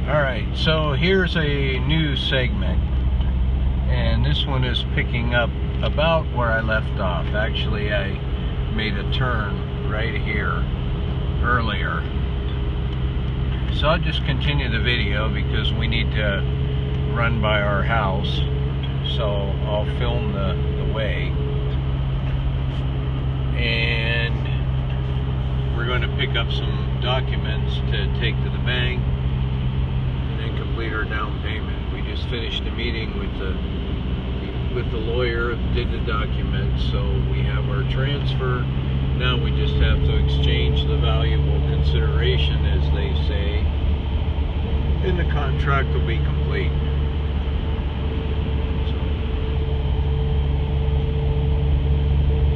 Alright, so here's a new segment, and this one is picking up about where I left off. Actually, I made a turn right here earlier. So I'll just continue the video because we need to run by our house. So I'll film the way. And we're going to pick up some documents to take to the bank and then complete our down payment. We just finished a meeting with the lawyer, did the documents, so we have our transfer. Now we just have to exchange the valuable consideration, as they say, and the contract will be complete.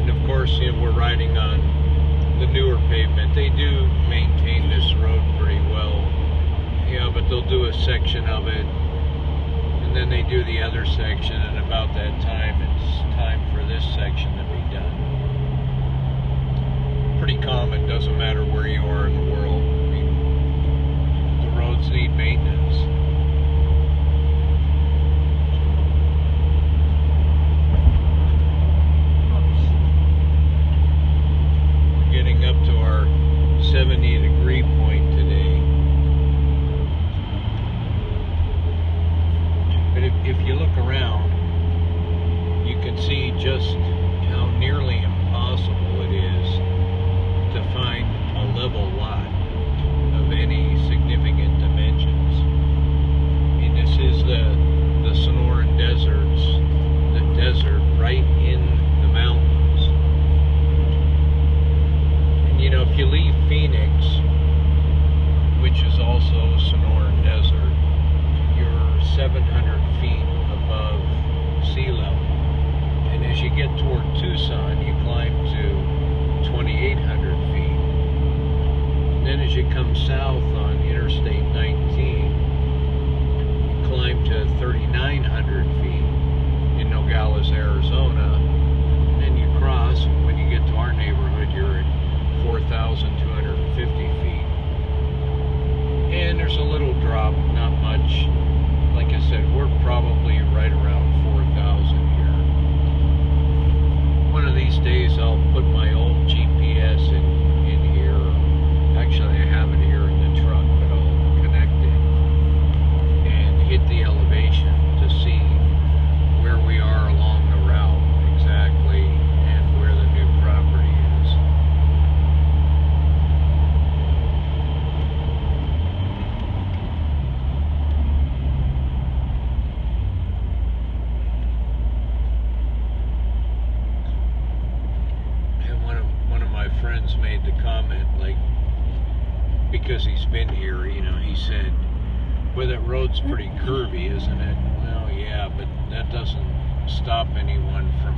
And of course, you know, we're riding on the newer pavement. They do maintain this road pretty well. Yeah, but they'll do a section of it, and then they do the other section, and about that time, it's time for this section to be done. Pretty common, doesn't matter where you are in the world. I mean, the roads need maintenance. We're getting up to our 70-degree point today. But if you look around, you can see just how nearly impossible it is to find a level lot of any significant dimensions. I mean, this is the Sonoran deserts, the desert right in the mountains. And you know, if you leave Phoenix, which is also Sonoran desert, you're 700 feet above sea level. And as you get toward Tucson, you climb to 2,800 feet. And then as you come south on Interstate 19, you climb to 3,900 feet in Nogales, Arizona. And then you cross, and when you get to our neighborhood, you're at 4,250 feet. And there's a little drop, not much. Like I said, we're probably right around 4,000 here. One of these days I'll put my old GPS in here. Actually, I have it here in the truck, but I'll connect it and hit the elevation to see where we are along the route exactly and where the new property is. Friends made the comment, like, because he's been here, you know, he said, well, that road's pretty curvy, isn't it? Well, yeah, but that doesn't stop anyone from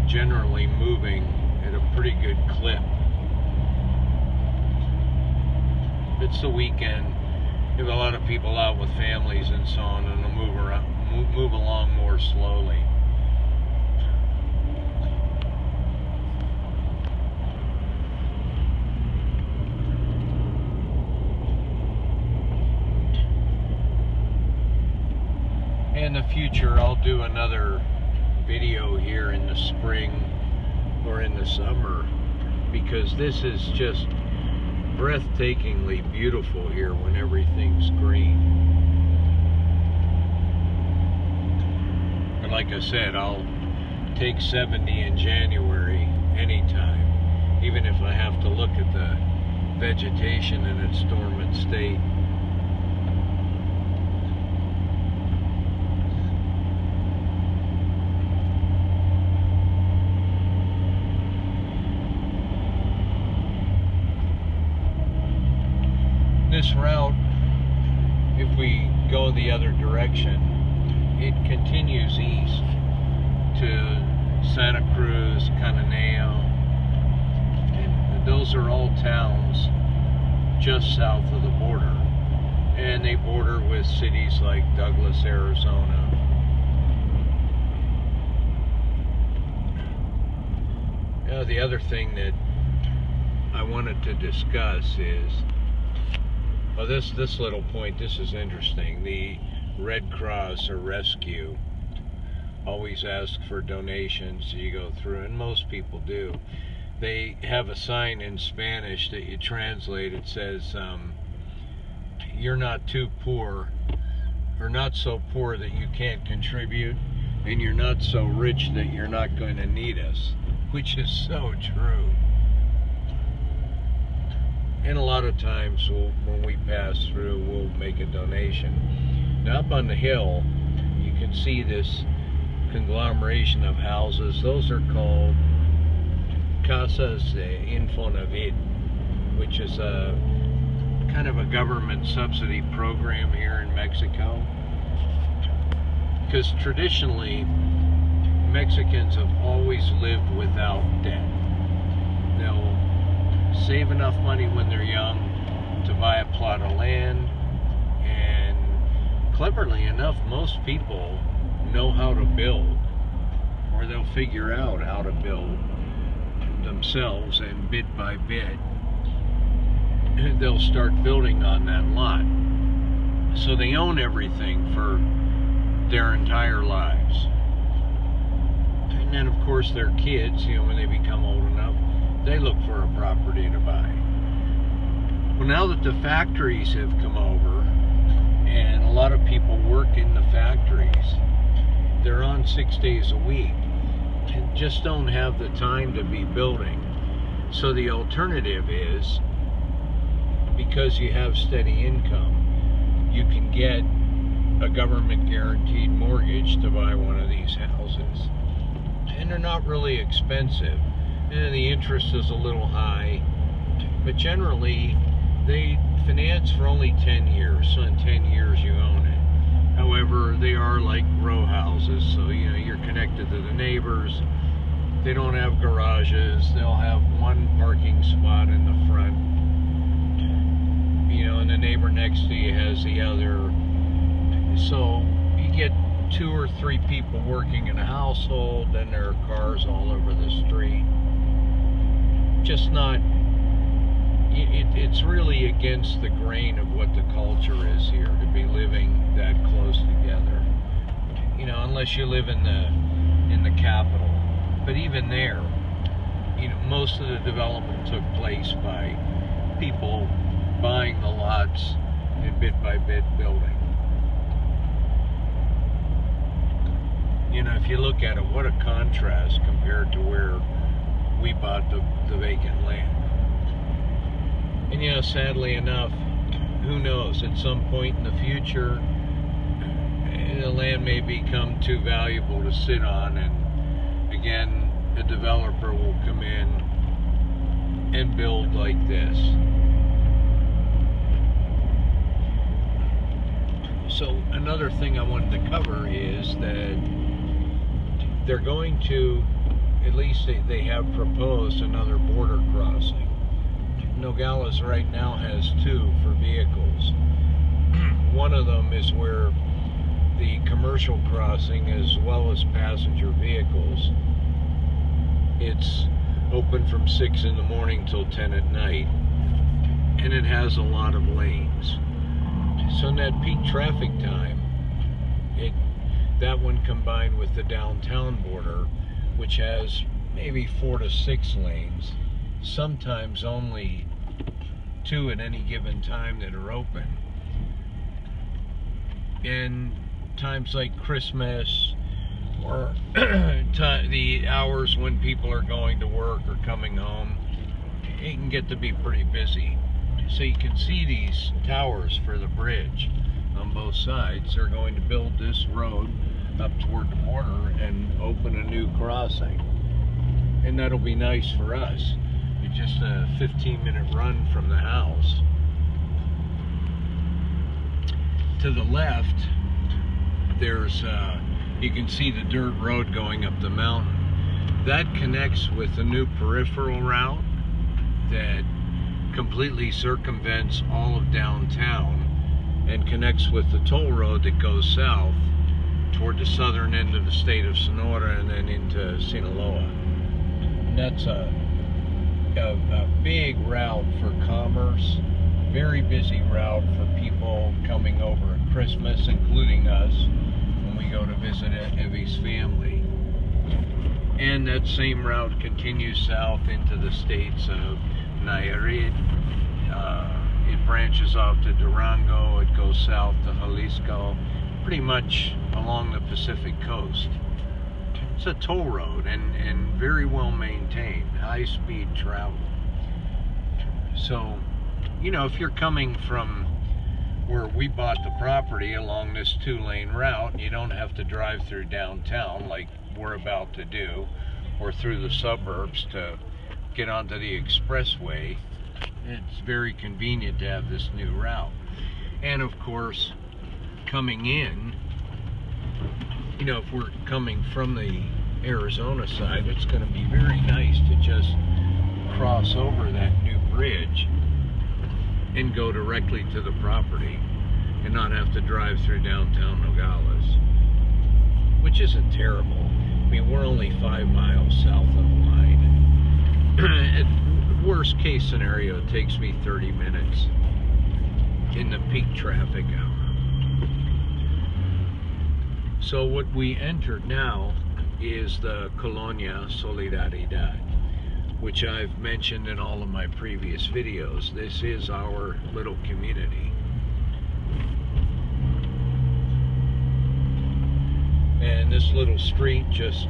generally moving at a pretty good clip. It's the weekend. You have a lot of people out with families and so on, and they'll move along more slowly. In the future, I'll do another video here in the spring or in the summer, because this is just breathtakingly beautiful here when everything's green. But like I said, I'll take 70 in January anytime, even if I have to look at the vegetation in its dormant state. This route, if we go the other direction, it continues east to Santa Cruz, Cananeo, and those are all towns just south of the border, and they border with cities like Douglas, Arizona. The other thing that I wanted to discuss is Well, this little point, this is interesting. The Red Cross or Rescue always ask for donations. You go through, and most people do. They have a sign in Spanish that you translate. It says, you're not too poor, or not so poor that you can't contribute, and you're not so rich that you're not going to need us, which is so true. And a lot of times when we pass through, we'll make a donation. Now up on the hill, you can see this conglomeration of houses. Those are called Casas Infonavit, which is a kind of a government subsidy program here in Mexico. Because traditionally, Mexicans have always lived without debt. They'll save enough money when they're young to buy a plot of land, and cleverly enough, most people know how to build, or they'll figure out how to build themselves, and bit by bit they'll start building on that lot. So they own everything for their entire lives. And then of course their kids, when they become old enough, they look for a property to buy. Well, now that the factories have come over and a lot of people work in the factories, they're on 6 days a week and just don't have the time to be building. So the alternative is, because you have steady income, you can get a government guaranteed mortgage to buy one of these houses. And they're not really expensive. And the interest is a little high, but generally they finance for only 10 years. So in 10 years you own it. However, they are like row houses, so you're connected to the neighbors. They don't have garages. They'll have one parking spot in the front, and the neighbor next to you has the other. So you get 2 or 3 people working in a household, then there are cars all over the street. Just not, it's really against the grain of what the culture is here, to be living that close together. Unless you live in the capital. But even there, most of the development took place by people buying the lots and bit by bit building. If you look at it, what a contrast compared to where we bought the vacant land. And sadly enough, who knows, at some point in the future, the land may become too valuable to sit on, and again, a developer will come in and build like this. So another thing I wanted to cover is that they're going to, at least they have proposed another border crossing. Nogales right now has 2 for vehicles. One of them is where the commercial crossing, as well as passenger vehicles, it's open from 6 in the morning till 10 at night, and it has a lot of lanes. So in that peak traffic time, that one combined with the downtown border, which has maybe 4 to 6 lanes, sometimes only 2 at any given time that are open. And times like Christmas, or the hours when people are going to work or coming home, it can get to be pretty busy. So you can see these towers for the bridge on both sides. They're going to build this road up toward the border and open a new crossing. And that'll be nice for us. It's just a 15-minute run from the house. To the left, there's you can see the dirt road going up the mountain. That connects with a new peripheral route that completely circumvents all of downtown and connects with the toll road that goes south toward the southern end of the state of Sonora and then into Sinaloa. And that's a big route for commerce very busy route for people coming over at Christmas, including us, when we go to visit Evie's family. And that same route continues south into the states of Nayarit. It branches off to Durango, it goes south to Jalisco, pretty much along the Pacific coast. It's a toll road and very well maintained, high-speed travel. So, you know, if you're coming from where we bought the property along this 2-lane route, you don't have to drive through downtown like we're about to do, or through the suburbs to get onto the expressway. It's very convenient to have this new route. And of course, coming in, you know, if we're coming from the Arizona side, it's going to be very nice to just cross over that new bridge and go directly to the property and not have to drive through downtown Nogales, which isn't terrible. I mean, we're only 5 miles south of the line. At worst case scenario, it takes me 30 minutes in the peak traffic hour. So what we entered now is the Colonia Solidaridad, which I've mentioned in all of my previous videos. This is our little community. And this little street just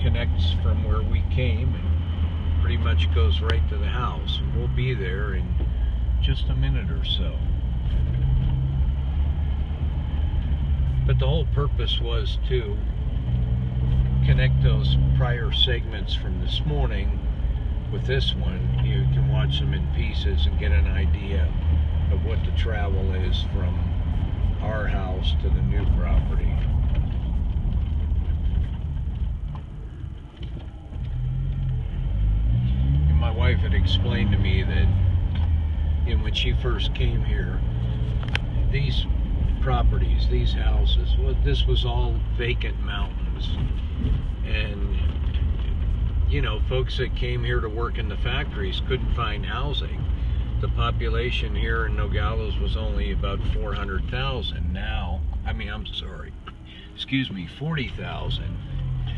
connects from where we came and pretty much goes right to the house. We'll be there in just a minute or so. But the whole purpose was to connect those prior segments from this morning with this one. You can watch them in pieces and get an idea of what the travel is from our house to the new property. And my wife had explained to me that when she first came here, these properties, these houses, well, this was all vacant mountains. And you know, folks that came here to work in the factories couldn't find housing. The population here in Nogales was only about 400,000. Now, 40,000.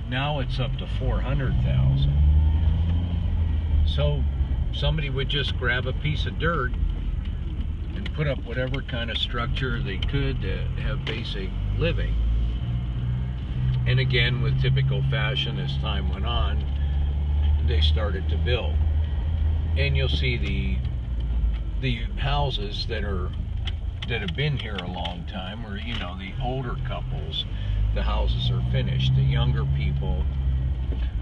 Now it's up to 400,000. So somebody would just grab a piece of dirt and put up whatever kind of structure they could to have basic living. And again, with typical fashion, as time went on, they started to build. And you'll see the houses that have been here a long time, or you know, the older couples, the houses are finished. The younger people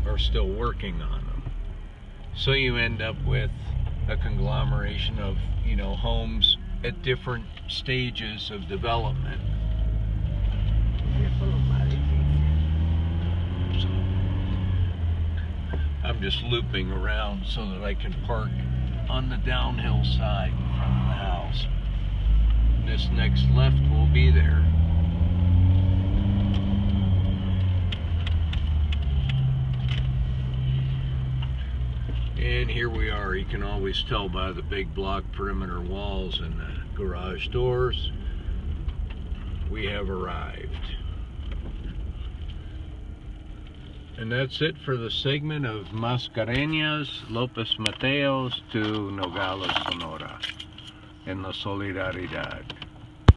are still working on them. So you end up with a conglomeration of, you know, homes at different stages of development. So I'm just looping around so that I can park on the downhill side in front of the house. This next left will be there. And here we are. You can always tell by the big block perimeter walls and the garage doors. We have arrived. And that's it for the segment of Mascarenas, Lopez Mateos to Nogales, Sonora, in La Solidaridad.